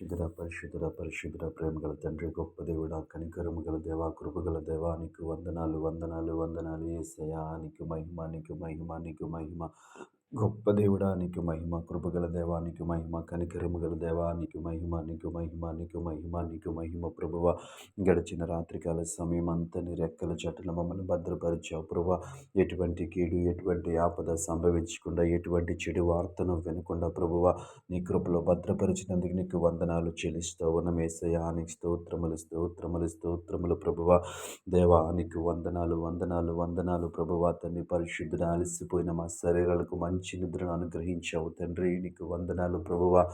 పరిశుద్ధుడ ప్రేమగల తండ్రి, గొప్ప దేవుడా, కనికరము గల దేవా, కృపగల దేవా, నీకు వందనాలు యేసయ్యా. నీకు మహిమ, నీకు మహిమ, నీకు మహిమ. గొప్ప దేవుడా నీకు మహిమ, కృపగల దేవా నీకు మహిమ, కనికరము గల దేవా నీకు మహిమ, నీకు మహిమ, నీకు మహిమ, నీకు మహిమ. ప్రభువ, గడిచిన రాత్రికాల సమయం అంతా నీ రెక్కల చట్టున మమ్మల్ని భద్రపరిచావు ప్రభువ. ఎటువంటి కీడు, ఎటువంటి ఆపద సంభవించకుండా, ఎటువంటి చెడు వార్తను వినకుండా ప్రభువ, నీ కృపలో భద్రపరిచినందుకు నీకు వందనాలు చెల్లిస్తూ ఉన్నాం యేసయ్యా. నీకు స్తోత్రములు ప్రభువ. దేవా నీకు వందనాలు ప్రభువ. తండ్రి పరిశుద్ధుడు, అలసిపోయిన మా శరీరాలకు మంచి నిద్రను అనుగ్రహించావు తండ్రి. నీకు వందనాలు ప్రభువ.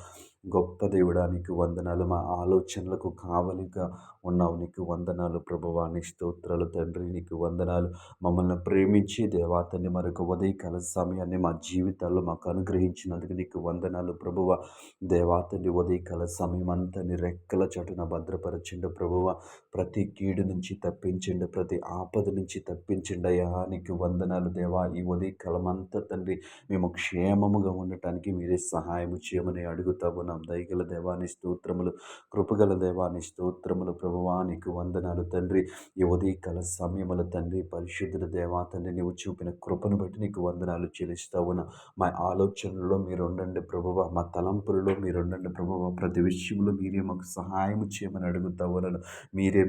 గొప్ప దేవుడా నీకు వందనాలు. మా ఆలోచనలకు కావలిగా ఉన్నావు, నీకు వందనాలు ప్రభువా. నీ స్తోత్రాలు తండ్రి, నీకు వందనాలు. మమ్మల్ని ప్రేమించి దేవా తండ్రి మరొక ఉదయకాల సమయాన్ని మా జీవితాల్లో మాకు అనుగ్రహించినందుకు నీకు వందనాలు ప్రభువ. దేవా తండ్రి ఉదయకాల సమయం అంతా నీ రెక్కల చటున భద్రపరచండి ప్రభువ. ప్రతి కీడు నుంచి తప్పించండి, ప్రతి ఆపద నుంచి తప్పించండి అయ్యా. నీకు వందనాలు దేవా. ఈ ఉదయకాలం అంతా తండ్రి మేము క్షేమముగా ఉండటానికి మీరే సహాయం చేయమని అడుగుతా ఉన్నాం. దయగల దేవాని స్తోత్రములు, కృపగల దేవాని స్తోత్రములు ప్రభువా. నీకు వందనాలు తండ్రి. ఈ ఉదయకాల సమయముల తండ్రి పరిశుద్ధుల దేవా తండ్రి, నీవు చూపిన కృపను బట్టి నీకు వందనాలు చెల్లిస్తా ఉన్నా. మా ఆలోచనలో మీరు ఉండండి ప్రభువ, మా తలంపులలో మీరు ఉండండి ప్రభువ. ప్రతి విషయంలో మీరే మాకు సహాయం చేయమని అడుగుతా ఉన్నాను. మీరే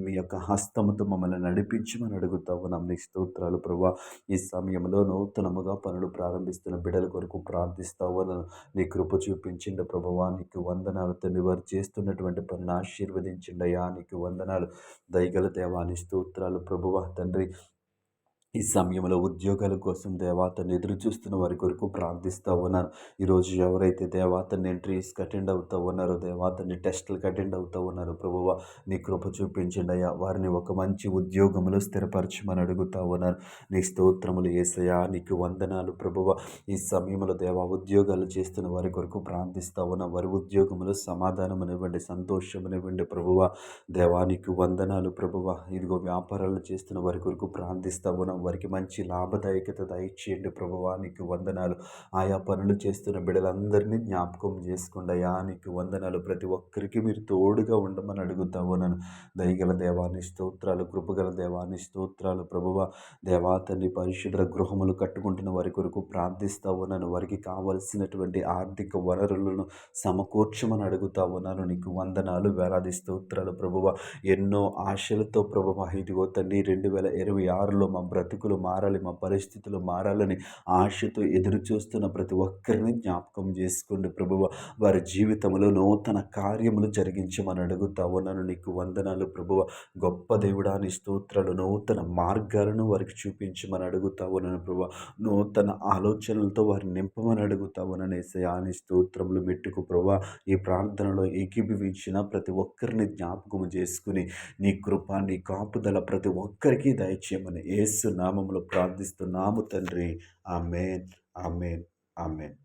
మీ యొక్క హస్తముతో మమ్మల్ని నడిపించమని అడుగుతా ఉన్నాం. నీ స్తోత్రాలు ప్రభువ. ఈ సమయంలో నూతనముగా పనులు ప్రారంభిస్తున్న బిడ్డల కొరకు ప్రార్థిస్తా ఉన్నాను. నీ కృప చూపించండి ప్రభువా. నీకు వందనాలు తండ్రి. వారు చేస్తున్నటువంటి పనిని ఆశీర్వదించండి అయ్యా. నీకు వందనాలు. దయగల దేవాని స్తోత్రాలు ప్రభువ. తండ్రి ఈ సమయంలో ఉద్యోగాల కోసం దేవాతను ఎదురు చూస్తున్న వారి కొరకు ప్రార్థిస్తూ ఉన్నాను. ఈరోజు ఎవరైతే దేవాతని ఎంట్రీస్కి అటెండ్ అవుతూ ఉన్నారో, దేవాతని టెస్టులకు అటెండ్ అవుతూ ఉన్నారో ప్రభువ, నీ కృప చూపించండి అయ్యా. వారిని ఒక మంచి ఉద్యోగంలో స్థిరపరచమని అడుగుతూ ఉన్నాను. నీ స్తోత్రములు యేసయ్యా. నీకు వందనాలు ప్రభువ. ఈ సమయంలో దేవా ఉద్యోగాలు చేస్తున్న వారి కొరకు ప్రార్థిస్తూ ఉన్నాం. వారి ఉద్యోగంలో సమాధానమునివ్వండి, సంతోషమునివ్వండి ప్రభువ. దేవా నీకు వందనాలు ప్రభువ. ఇదిగో వ్యాపారాలు చేస్తున్న వారి కొరకు ప్రార్థిస్తూ ఉన్నాం. వారికి మంచి లాభదాయకత దయచేయండి ప్రభువా. నీకు వందనాలు. ఆయా పనులు చేస్తున్న బిడ్డలందరినీ జ్ఞాపకం చేసుకోండి అయ్యా. నీకు వందనాలు. ప్రతి ఒక్కరికి మీరు తోడుగా ఉండమని అడుగుతా ఉన్నాను. దయగల దేవాని స్తోత్రాలు, కృపగల దేవాని స్తోత్రాలు ప్రభువ. దేవా తండ్రి పరిశుద్ధ గృహములు కట్టుకుంటున్న వారి కొరకు ప్రార్థిస్తూ ఉన్నాను. వారికి కావలసినటువంటి ఆర్థిక వనరులను సమకూర్చమని అడుగుతా ఉన్నాను. నీకు వందనాలు, వేలాది స్తోత్రాలు ప్రభువ. ఎన్నో ఆశలతో ప్రభువ, ఇదిగో తండ్రి 2026లో మా బ్రతుకులు మారాలి, మా పరిస్థితులు మారాలని ఆశతో ఎదురు చూస్తున్న ప్రతి ఒక్కరిని జ్ఞాపకం చేసుకోండి ప్రభువ. వారి జీవితంలో నూతన కార్యములు జరిగించమని అడుగుతా ఉన్నాను. నీకు వందనాలు ప్రభువ. గొప్ప దేవుడా నీ స్తోత్రాలు. నూతన మార్గాలను వారికి చూపించమని అడుగుతా ఉన్నాను ప్రభువ. నూతన ఆలోచనలతో వారిని నింపమని అడుగుతా ఉన్నాను యేసయ్యా. నీ స్తోత్రములు మెట్టుకు ప్రభువ. ఈ ప్రార్థనలో ఏకీభవించిన ప్రతి ఒక్కరిని జ్ఞాపకం చేసుకుని నీ కృప, నీ కాపుదల ప్రతి ఒక్కరికి దయచేయమని యేసు నామములో ప్రార్థిస్తున్నాము తండ్రి. ఆమేన్, ఆమేన్, ఆమేన్.